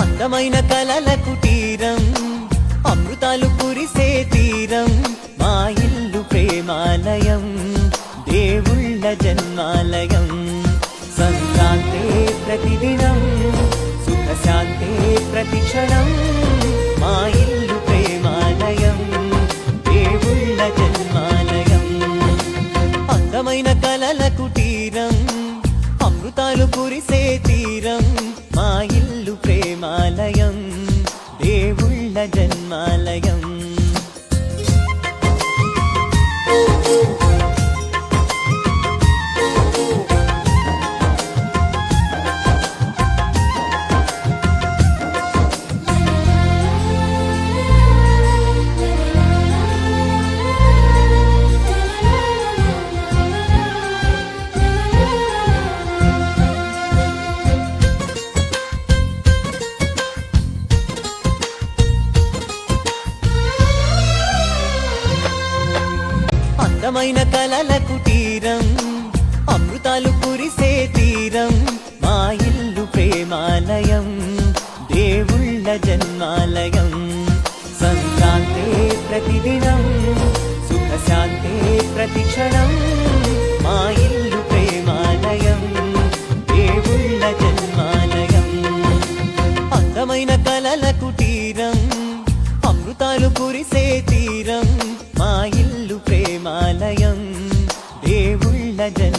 అందమైన కలల కుటీరం, అమృతాలు కురిసే తీరం, మా ఇల్లు ప్రేమాలయం, దేవుళ్ళ జన్మాలయం. సంక్రాంతే ప్రతిదినం, సుఖశాంతే ప్రతిక్షణం, మా ఇల్లు ప్రేమాలయం, దేవుళ్ళ జన్మాలయం. అందమైన కలల కుటీరం, అమృతాలు కురిసే తీరం, మా ఇల్లు ప్రేమాలయం, దేవుళ్ళ జన్మాలయం. అందమైన కలల కుటీరం, అమృతాలు కురిసే తీరం, మా ఇల్లు ప్రేమాలయం, దేవుళ్ళ జన్మాలయం. సంక్రాంతే ప్రతిదినం, సుఖశాంతే ప్రతిక్షణం, మా ఇల్లు ప్రేమాలయం, దేవుళ్ళ జన్మాలయం. అందమైన కలల కుటీరం, అమృతాలు కురిసే తీరం, మా ఇల్లు ప్రేమాలయం, దేవుళ్ళ జన్మాలయం.